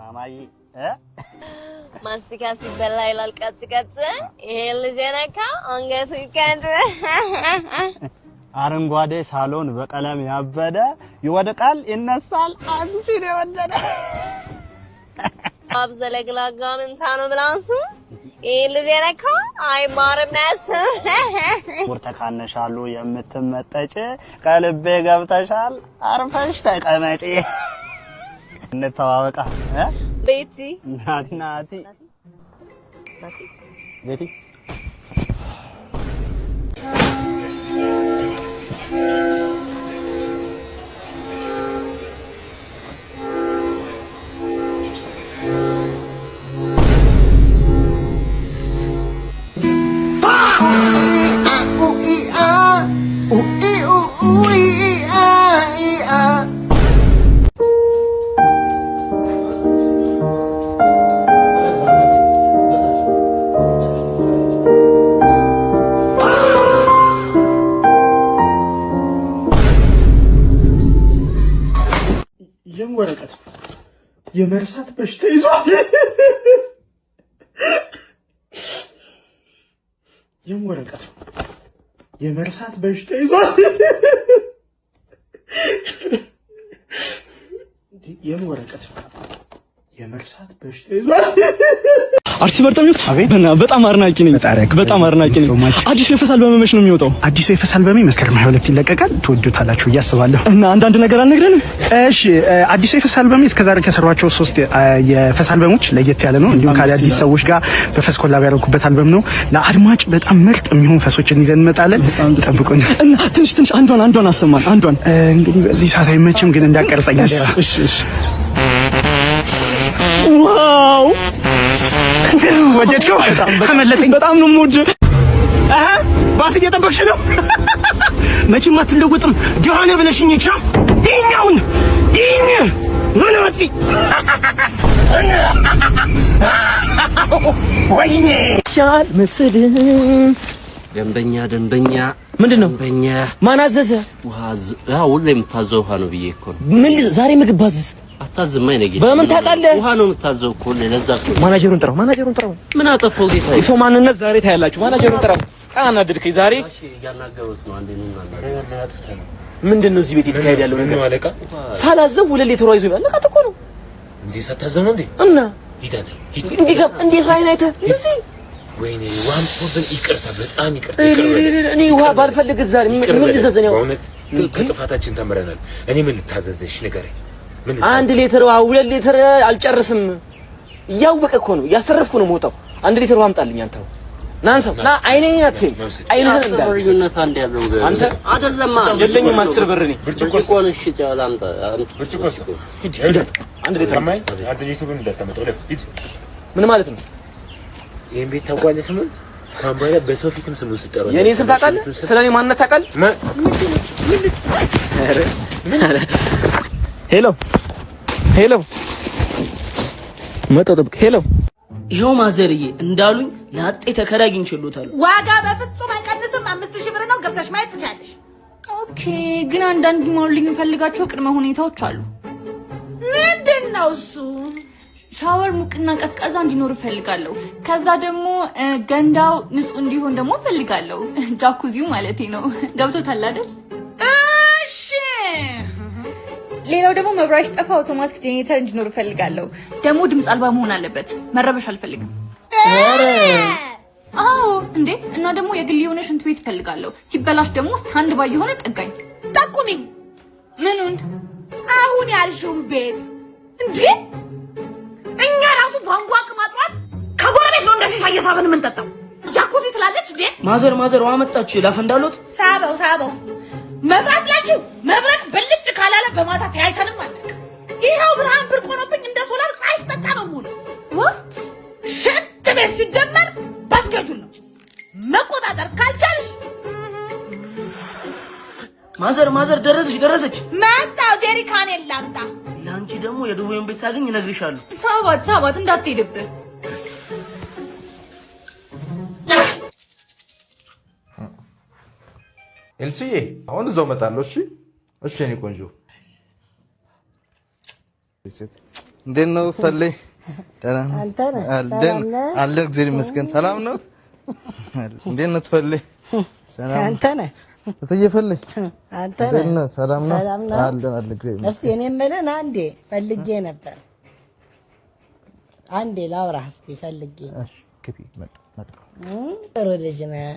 ማማዬ ማስቲካ ሲበላ ይላል ቀጭ ይሄ ልጅ ነካ አንገቱ ይከንት አረንጓዴ ሳሎን በቀለም ያበደ ይወድቃል ይነሳል አንቺ ነው ወደደ አብዘለግላጋ ምን ታኑ ብላንሱ ይሄ ልጅ ነካ አይማርም ነስ ወርተካነሻሉ የምትመጠጭ ከልቤ ገብተሻል አርፈሽ ተቀመጪ እንተዋወቃ ቤቲ ናቲ ቤቲ ወረቀት የመርሳት በሽታ ይዟል ወረቀት የመርሳት በሽታ ይዟል ወረቀት የመርሳት በሽታ ይዟል አርቲስት በርተሚውስ በጣም አርናቂ ነኝ በጣም አርናቂ ነኝ አዲሱ የፈሳል በመመሽ ነው የሚወጣው አዲሱ የፈሳል በመ መስከረም 22 ይለቀቃል ትወዱታላችሁ እያስባለሁ እና አንዳንድ ነገር አልነግረንም እሺ አዲሱ የፈሳል በመ እስከዛሬ ከሰሯቸው 3 የፈሳል በሞች ለየት ያለ ነው እንዲሁም ከአዲስ ሰዎች ጋር በፈስ ኮላብ ያደረኩበት አልበም ነው ለአድማጭ በጣም ምርጥ የሚሆኑ ፈሶችን ይዘን እንመጣለን ጠብቁን እና ትንሽ አንዷን አሰማን አንዷን እንግዲህ በዚህ ሰዓት አይመችም ግን እንዳቀርጸኛ ደራ እሺ ዋው ወደድከው ተመለጠኝ በጣም ነው ሞድ ባስ እየጠበቅሽ ነው መቼም አትለውጥም ጆሃና ብለሽኝ እቻ ይኛውን ይኝ ወለወጥ ወይኔ ሻል መስል ደንበኛ ምንድነው ደንበኛ ማን አዘዘ ውሃ ሁሌ የምታዘው ውሃ ነው ብዬ እኮ ነው ምን ዛሬ ምግብ ባዝዝ አታዝማኝ ነኝ በምን ታውቃለህ ውሃ ነው የምታዘው እኮ ለዛ እኮ ማናጀሩን ጥራው ምን አጠፋው ጌታ የሰው ማንነት ዛሬ ታያላችሁ ማናጀሩን ጥራው አናድድከኝ ዛሬ ያናገሩት ነው አንዴ ነው ምንድነው እዚህ ቤት የተካሄደ ያለው ነገር አለቃ ሳላዘው ወለል የተሯይዞ ይላል ለቃ እኮ ነው እንዴ ሳታዘው ነው እንዴ እና ሂዳት እንዴ ሃይናይተ እዚህ ወይኔ ዋን ፕሮብለም ይቅርታ በጣም ይቅርታ እኔ ውሃ ባልፈልግ ዛሬ ምን ልዘዘኝ ነው በእውነት ከጥፋታችን ተምረናል እኔ ምን ልታዘዘሽ ንገረኝ አንድ ሊትር ውሃ 2 ሊትር አልጨርስም እያወቀ እኮ ነው ያሰረፍኩ ነው ሞጣው 1 ሊትር ውሃ አምጣልኝ አንተው ናንሰው ና አይኔን አትይ አይኔን እንዳልኩት አንድ ያለው አንተ አይደለም የለኝም 10 ብር እኔ ብርጭቆን እሺ ታላምጣ ብርጭቆስ አንድ ሊትር ሰማይ አንድ ሊትር እንደተመጣው ለፊት ምን ማለት ነው ይሄን ቤት ታውቃለህ ስሙን ካምባላ በሰው ፊትም ስሙን ስጠራው የኔ ስም ታውቃለህ ስለኔ ማንነት ታውቃለህ ሄሎ መጣው ጥብቅ ሄሎ ይሄው ማዘርዬ እንዳሉኝ ላጤ ተከራይ አግኝቼልዎታል ዋጋ በፍጹም አይቀንስም 5000 ብር ነው ገብተሽ ማየት ትቻለሽ ኦኬ ግን አንዳንድ ሊሞሉልኝ የሚፈልጋቸው ቅድመ ሁኔታዎች አሉ ምንድነው እሱ ሻወር ሙቅና ቀዝቃዛ እንዲኖር ፈልጋለሁ ከዛ ደግሞ ገንዳው ንጹህ እንዲሆን ደግሞ ፈልጋለሁ ጃኩዚው ማለቴ ነው ገብቶታል አይደል እሺ ሌላው ደግሞ መብራት ሲጠፋ አውቶማቲክ ጄኔሬተር እንዲኖር ፈልጋለሁ ደግሞ ድምጽ አልባ መሆን አለበት መረበሽ አልፈልግም አዎ እንዴ እና ደግሞ የግል የሆነ ሽንት ቤት ፈልጋለሁ ሲበላሽ ደግሞ ስታንድ ባይ የሆነ ጠጋኝ ጠቁሚኝ ምኑን አሁን ያልሽውን ቤት እንዴ እኛ ራሱ ቧንቧ ቅማጥራት ከጎረቤት ነው እንደዚህ ሳይሳበን ምን ጠጣው ጃኩዚ ትላለች እንዴ ማዘር ውሃ መጣች ላፈንዳሎት ሳበው መብራት ያልሽው መብራት በልጭ ካላለ በማታ ተያይተንም አለቅ ይሄው ብርሃን ብርቅ ሆኖብኝ እንደ ሶላር ፀሐይ ስጠጣ ነው ሙሉ what ሽንት ቤት ሲጀመር ባስገጁን ነው መቆጣጠር ካልቻልሽ ማዘር ደረሰች መጣው ጀሪካን የላምጣ ላንቺ ደግሞ የዱቤን ቤት ሳገኝ እነግርሻለሁ ሰባት እንዳትሄድብህ ኤልሲዬ አሁን እዛው መጣለሁ እሺ እኔ ቆንጆ እንዴት ነው ፈልይ? ደህና አለ እግዚአብሔር ይመስገን። ሰላም ነው? እንዴት ነው ፈልይ? ሰላም አንተ ነህ? እትፈልይ አንተ ነህ? ሰላም ነው? አለ እግዚአብሔር ይመስገን። እስቲ እኔ የምልህን አንዴ ፈልጌ ነበር። አንዴ ላውራህ እስቲ ፈልጌ። እሺ ክፊ መጣ ጥሩ ልጅ ነህ፣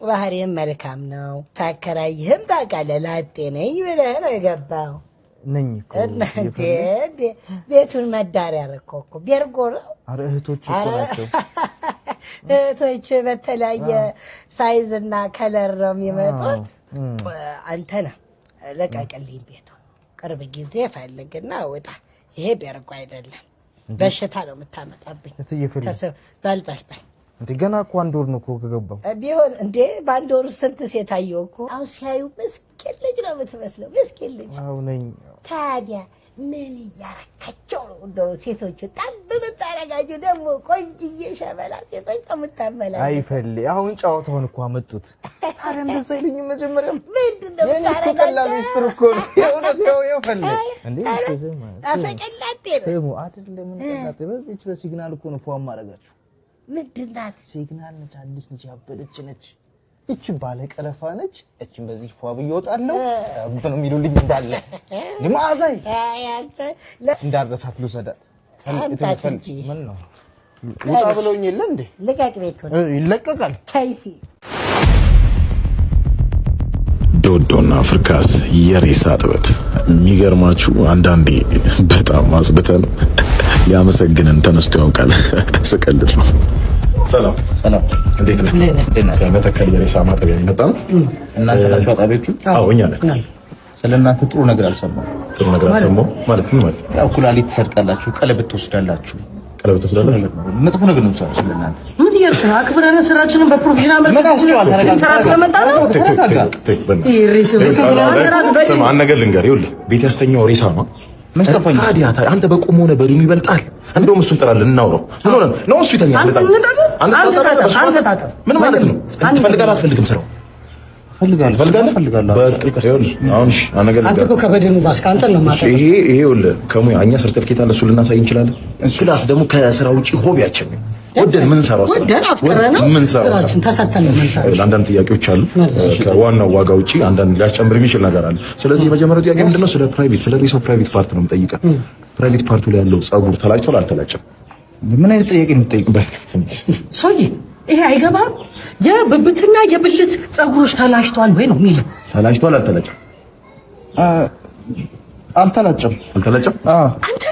ባህሪህም መልካም ነው። ሳከራይህም ታውቃለህ ላጤ ነኝ ብለህ ነው የገባው ነኝ እኮ እንዴ ቤቱን መዳሪያ አደረከው እኮ ቤርጎ ነው። ኧረ እህቶች እኮ ናቸው። እህቶች በተለያየ ሳይዝ እና ከለር ነው የሚመጡት። አንተ ነህ ለቀቅልኝ ቤቱን ቅርብ ጊዜ ፈልግና ውጣ። ይሄ ቤርጎ አይደለም፣ በሽታ ነው የምታመጣብኝ። በል እንዴ ገና እኮ አንድ ወር ነው እኮ ከገባው። ቢሆን እንዴ በአንድ ወር ስንት ሴት አየሁ እኮ። አሁን ሲያዩ ምስኪን ልጅ ነው የምትመስለው፣ ምስኪን ልጅ። አዎ ነኝ። ታዲያ ምን እያረካቸው ነው እንደው ሴቶቹ? ጠብ ብታረጋቸው ደግሞ ቆንጅዬ ሸበላ ሴቶች ነው የምታመላው። አይፈልግ አሁን ጨዋታውን እኮ አመጡት። ኧረ እንደዛ ይሉኝ መጀመሪያ ምንድን ነው የምታረጋቸው? ቀላል ሚስጥር እኮ ነው የእውነት ነው የፈልግ እንዴ አፈቀላጤ ነው ስሙ አይደለም። ቀላጤ በዚህች በሲግናል እኮ ነው ፏም ማረጋቸው። ምንድን ናት? ሲግናል ነች፣ አዲስ ነች፣ ያበደች ነች። እቺ ባለ ቀረፋ ነች። እቺን በዚህ ፏ ብዬ እወጣለሁ ነው የሚሉልኝ እንዳለ ለማዛይ ያንተ እንዳረሳት ልውሰዳት አንተ እንጂ ምን ነው ውጣ ብለውኝ የለ እንዴ? ልቀቅ ቤቱን። ይለቀቃል ታይሲ ዶዶና ፍርካስ የሬሳ ጥበት የሚገርማችሁ አንዳንዴ በጣም አስብተን ሊያመሰግነን ተነስቶ ያውቃል። ስቀልድ ነው። ሰላም እንዴት ነህ? ከመተከል የሬሳ ማጠቢያ የመጣ ነው። እናንተ ናችሁ አጣቢዎቹ? አዎ እኛ ነን። ስለእናንተ ጥሩ ነገር አልሰማሁም። ጥሩ ነገር አልሰማሁም ማለት ምን ማለት? ያው ኩላሊት ትሰርቃላችሁ፣ ቀለበት ትወስዳላችሁ። ቀለበት ትወስዳላችሁ? መጥፎ ነገር ነው የምትሰራው ስለእናንተ። ምን እያልሽ ነው? አክብረን ስራችንን በፕሮፌሽናል መልኩ እንሰራ ስለመጣ ነው። አንድ ነገር ልንገርህ፣ ይኸውልህ ቤት ያስተኛው ሬሳ ነው። ታዲያ አንተ በቁም ሆነ በዱም ይበልጣል። እንደውም እሱን ጥራለን እናውራው። ምን ሆነ ነው እሱ ይተኛል። ምን ማለት ነው? ትፈልጋለህ አትፈልግም? ስራው ፈልጋለሁ። በቃ ይኸውልህ አሁን እሺ አነገር አንተ እኮ ከበደኑ ባስ ካንተ ነው ማለት ይሄ ይኸውልህ ከሙያ እኛ ሰርተፍኬት አለ እሱ ልናሳይ እንችላለን። ክላስ ደግሞ ከስራ ውጪ ሆቢያችን ነው። ወደን ምን ሰራው ስራችን ተሰተን ምን ሰራው። አንዳንድ ጥያቄዎች አሉ ከዋናው ዋጋ ውጪ አንዳንድ ሊያስጨምር የሚችል ነገር አለ። ስለዚህ የመጀመሪያው ጥያቄ ምንድነው? ስለ ፕራይቬት ስለ ሬሳው ፕራይቬት ፓርት ነው የምጠይቀው። ፕራይቬት ፓርቱ ላይ ያለው ጸጉር ተላጭቷል አልተላጨም? ምን አይነት ጥያቄ ነው የምጠይቀው? ሰውዬ ይሄ አይገባም። የብብትና የብልት ጸጉሮች ተላጭቷል ወይ ነው የሚለው። ተላጭቷል አልተላጨም? አልተላጨም። አንተ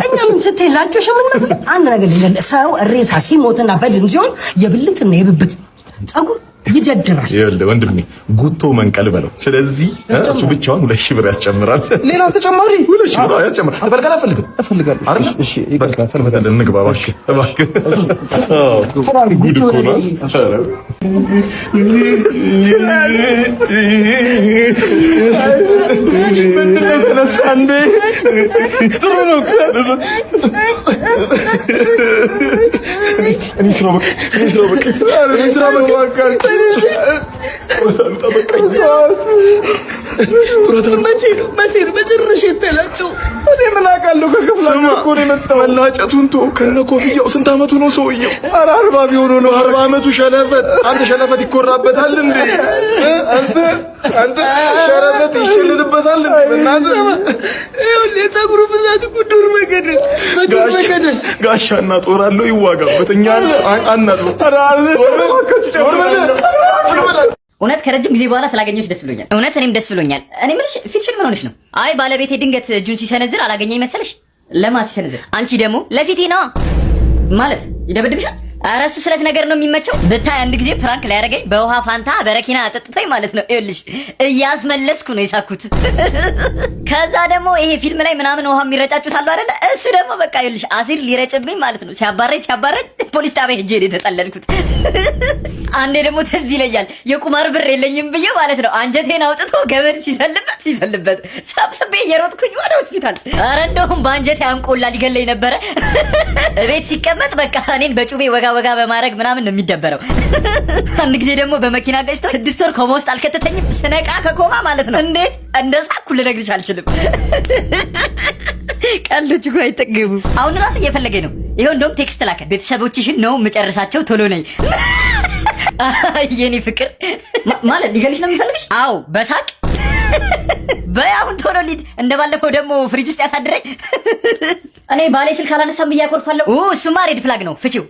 እኛ ምን ስትላችሁ ምን መስለ አንድ ነገር ልንገርህ፣ ሰው ሬሳ ሲሞትና በድን ሲሆን የብልትና የብብት ጸጉር ይደድራል። ይኸውልህ ወንድሜ ጉቶ መንቀል በለው። ስለዚህ እሱ ብቻውን 2000 ብር ያስጨምራል። ሌላ ተጨማሪ 2000 ብር ያስጨምራል። ትፈልጋለህ? እፈልጋለሁ አይደል? እሺ ይበቃ። ፈልፈተል እንግባ እባክህ። ጉድ እኮ ነው። ጥሩ ነው። መጨረሻ የተላጨው እኔ ምን አውቃለሁ? ከክፍላችሁ እኮ ነው የመጣው። መላጨቱን ተወው፣ ከነ ኮፍያው። ስንት አመቱ ነው ሰውየው? ኧረ 40 ቢሆን ነው። 40 አመቱ ሸለፈት። አንተ ሸለፈት ይኮራበታል እንዴ? አንተ ሸለፈት ይችልልበታል እንዴ? በእናትህ ይኸውልህ የፀጉሩ ብዛት እኮ ዱር መገደል ጋሻና ጦር አለው ይዋጋበት። እኛ አናጥሩ። እውነት ከረጅም ጊዜ በኋላ ስላገኘሽ ደስ ብሎኛል። እውነት እኔም ደስ ብሎኛል። እኔ የምልሽ ፊትሽን ምን ሆነሽ ነው? አይ ባለቤቴ ድንገት እጁን ሲሰነዝር አላገኘኝ መሰለሽ? ለማ ሲሰነዝር? አንቺ ደግሞ ለፊቴ ነዋ። ማለት ይደበድብሻል? ኧረ እሱ ስለት ነገር ነው የሚመቸው። ብታይ አንድ ጊዜ ፕራንክ ላይ ያደረገኝ በውሃ ፋንታ በረኪና አጠጥቶኝ ማለት ነው። ይኸውልሽ እያስመለስኩ ነው የሳኩት። ከዛ ደግሞ ይሄ ፊልም ላይ ምናምን ውሃ የሚረጫጩት አሉ አይደለ? እሱ ደግሞ በቃ ይኸውልሽ አሲድ ሊረጭብኝ ማለት ነው። ሲያባረኝ ፖሊስ ጣቢያ ሄጄ ነው የተጠለልኩት። አንዴ ደግሞ ትዝ ይለኛል የቁማር ብር የለኝም ብዬ ማለት ነው አንጀቴን አውጥቶ ገመድ ሲሰልበት ሰብስቤ እየሮጥኩኝ ወደ ሆስፒታል። ኧረ እንደውም በአንጀቴ አንቆላ ሊገለኝ ነበረ። እቤት ሲቀመጥ በቃ እኔን በጩቤ ወጋ በማድረግ ምናምን ነው የሚደበረው። አንድ ጊዜ ደግሞ በመኪና ገጭቶ 6 ወር ኮማ ውስጥ አልከተተኝም። ስነቃ ከኮማ ማለት ነው እንዴት እንደሳኩ ልነግርሽ አልችልም። ቀልዶች እኮ አይጠገቡ። አሁን ራሱ እየፈለገኝ ነው። ይሄው እንደውም ቴክስት ላከ። ቤተሰቦችሽን ነው የምጨርሳቸው፣ ቶሎ ነኝ። የኔ ፍቅር ማለት ሊገልሽ ነው የሚፈልግሽ? አዎ በሳቅ በያሁን ቶሎ ሊድ። እንደባለፈው ደግሞ ፍሪጅ ውስጥ ያሳድረኝ። እኔ ባሌ ስልክ አላነሳም እያኮርፋለሁ። እሱማ ሬድ ፍላግ ነው፣ ፍቺው።